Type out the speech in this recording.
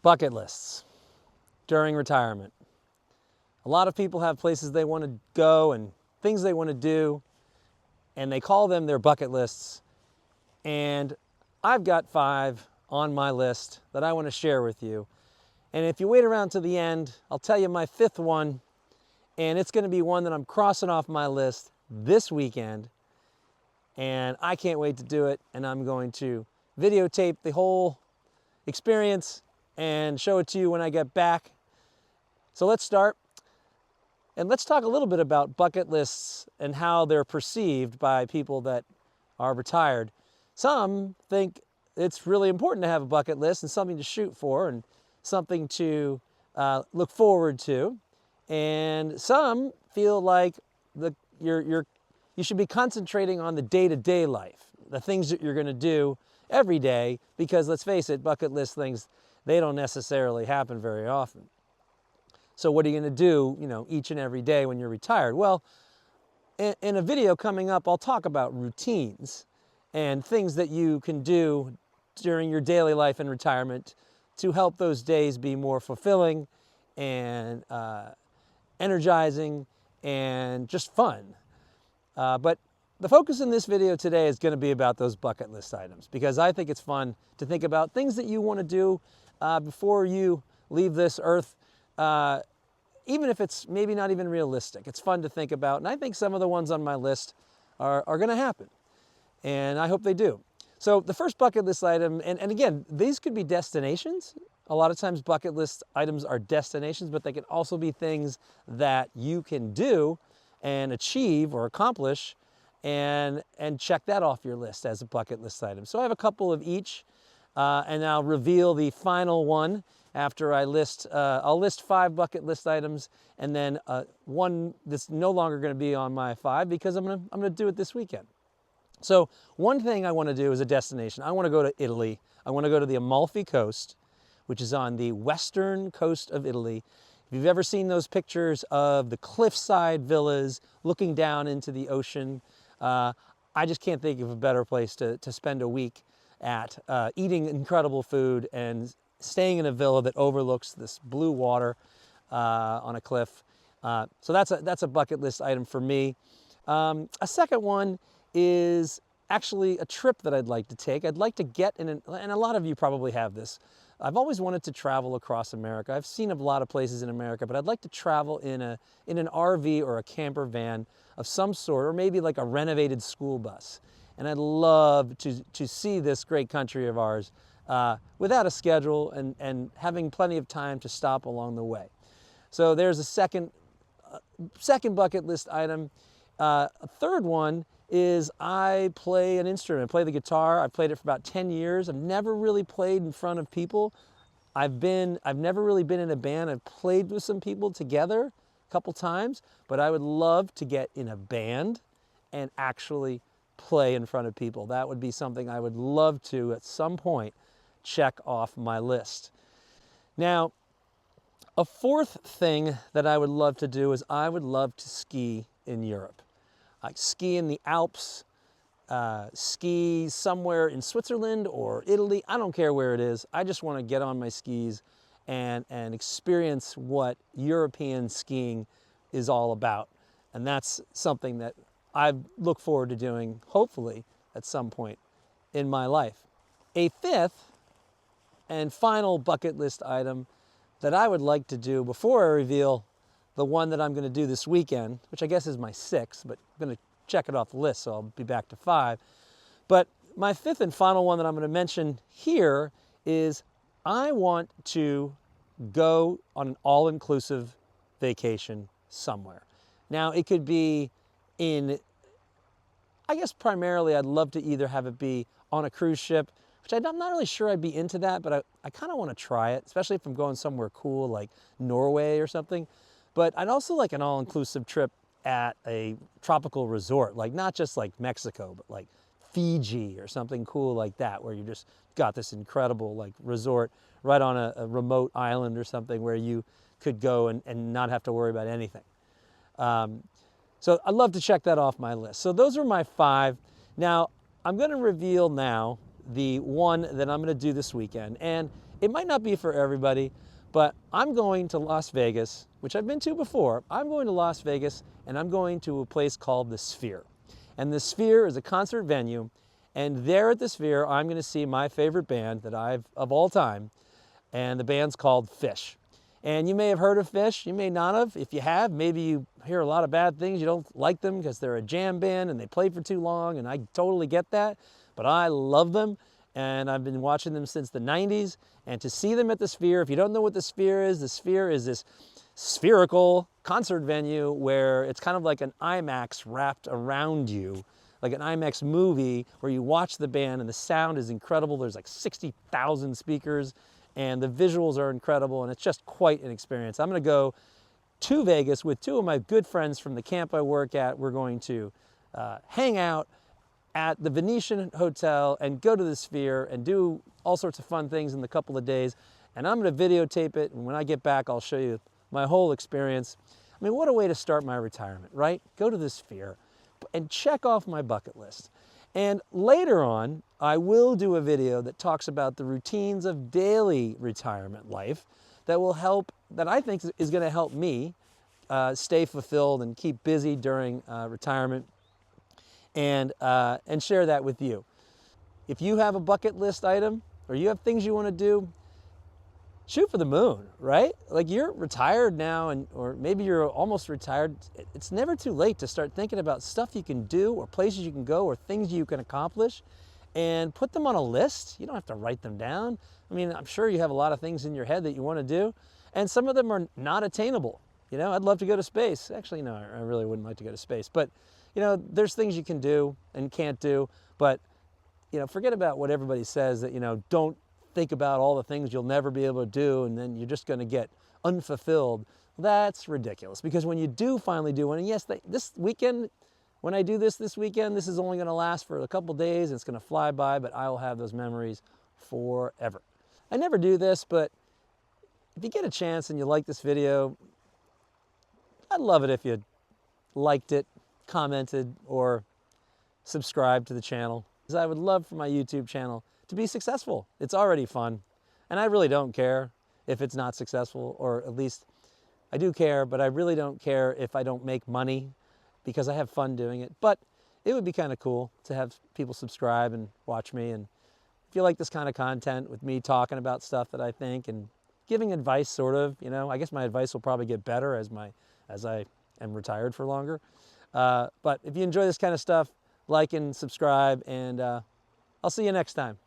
Bucket lists during retirement. A lot of people have places they want to go and things they want to do, and they call them their bucket lists. And I've got 5 on my list that I want to share with you. And if you wait around to the end, I'll tell you my 5th one, and it's going to be one that I'm crossing off my list this weekend. And I can't wait to do it, and I'm going to videotape the whole experience and show it to you when I get back. So let's start, and let's talk a little bit about bucket lists and how they're perceived by people that are retired. Some think it's really important to have a bucket list and something to shoot for and something to look forward to. And some feel like you should be concentrating on the day-to-day life, the things that you're going to do every day, because let's face it, bucket list things, they don't necessarily happen very often. So what are you going to do, each and every day when you're retired? Well, in a video coming up, I'll talk about routines and things that you can do during your daily life in retirement to help those days be more fulfilling and energizing and just fun. But the focus in this video today is going to be about those bucket list items, because I think it's fun to think about things that you want to do before you leave this earth, even if it's maybe not even realistic. It's fun to think about, and I think some of the ones on my list are going to happen, and I hope they do. So the first bucket list item, and again, these could be destinations. A lot of times bucket list items are destinations, but they can also be things that you can do and achieve or accomplish, and check that off your list as a bucket list item. So I have a couple of each, and I'll reveal the final one after I list. I'll list 5 bucket list items, and then one that's no longer going to be on my 5 because I'm gonna do it this weekend. So one thing I want to do is a destination. I want to go to Italy. I want to go to the Amalfi Coast, which is on the western coast of Italy. If you've ever seen those pictures of the cliffside villas looking down into the ocean, I just can't think of a better place to spend a week at, eating incredible food and staying in a villa that overlooks this blue water on a cliff. So that's a bucket list item for me. A second one is actually a trip that I'd like to take. I'd like to get in, and a lot of you probably have this. I've always wanted to travel across America. I've seen a lot of places in America, but I'd like to travel in an RV or a camper van of some sort, or maybe like a renovated school bus. And I'd love to see this great country of ours without a schedule and having plenty of time to stop along the way. So there's a second bucket list item. A third one is I play an instrument. I play the guitar. I've played it for about 10 years. I've never really played in front of people. I've never really been in a band. I've played with some people together a couple times, but I would love to get in a band and actually play in front of people. That would be something I would love to, at some point, check off my list. Now, a fourth thing that I would love to do is I would love to ski in Europe. Like ski in the Alps, ski somewhere in Switzerland or Italy. I don't care where it is. I just want to get on my skis and experience what European skiing is all about. And that's something that I look forward to doing, hopefully, at some point in my life. A fifth and final bucket list item that I would like to do before I reveal the one that I'm going to do this weekend, which I guess is my 6th, but I'm going to check it off the list, so I'll be back to 5. But my 5th and final one that I'm going to mention here is I want to go on an all-inclusive vacation somewhere. Now, it could be I guess primarily I'd love to either have it be on a cruise ship, which I'm not really sure I'd be into that, but I kind of want to try it, especially if I'm going somewhere cool like Norway or something. But I'd also like an all-inclusive trip at a tropical resort, like not just like Mexico, but like Fiji or something cool like that, where you just got this incredible like resort right on a remote island or something where you could go and not have to worry about anything. So I'd love to check that off my list. So those are my 5. Now, I'm going to reveal now the one that I'm going to do this weekend. And It might not be for everybody, but I'm going to Las Vegas, which I've been to before. I'm going to Las Vegas, and I'm going to a place called the Sphere. And the Sphere is a concert venue, and there at the Sphere, I'm going to see my favorite band that of all time, and the band's called Phish. And you may have heard of Phish, you may not have. If you have, maybe you hear a lot of bad things. You don't like them because they're a jam band and they play for too long, and I totally get that. But I love them, and I've been watching them since the 90s. And to see them at the Sphere, if you don't know what the Sphere is this spherical concert venue where it's kind of like an IMAX wrapped around you, like an IMAX movie where you watch the band and the sound is incredible. There's like 60,000 speakers and the visuals are incredible, and it's just quite an experience. I'm gonna go to Vegas with two of my good friends from the camp I work at. We're going to hang out at the Venetian Hotel and go to the Sphere and do all sorts of fun things in the couple of days. And I'm gonna videotape it, and when I get back, I'll show you my whole experience. I mean, what a way to start my retirement, right? Go to the Sphere and check off my bucket list. And later on, I will do a video that talks about the routines of daily retirement life that will help, that I think is gonna help me stay fulfilled and keep busy during retirement, and share that with you. If you have a bucket list item or you have things you wanna do, shoot for the moon, right? Like, you're retired now, or maybe you're almost retired. It's never too late to start thinking about stuff you can do or places you can go or things you can accomplish, and put them on a list. You don't have to write them down. I mean, I'm sure you have a lot of things in your head that you want to do, and some of them are not attainable. You know, I'd love to go to space. Actually, no, I really wouldn't like to go to space, but you know, there's things you can do and can't do. But you know, forget about what everybody says, that, you know, don't think about all the things you'll never be able to do and then you're just going to get unfulfilled. That's ridiculous, because when you do finally do one, and yes, this weekend, when I do this weekend, this is only going to last for a couple days and it's going to fly by, but I will have those memories forever. I never do this, but if you get a chance and you like this video, I'd love it if you liked it, commented, or subscribed to the channel, because I would love for my YouTube channel to be successful. It's already fun, and I really don't care if it's not successful, or at least I do care, but I really don't care if I don't make money, because I have fun doing it. But it would be kind of cool to have people subscribe and watch me, and if you like this kind of content with me talking about stuff that I think and giving advice, sort of, you know, I guess my advice will probably get better as I am retired for longer. But if you enjoy this kind of stuff, like and subscribe, and I'll see you next time.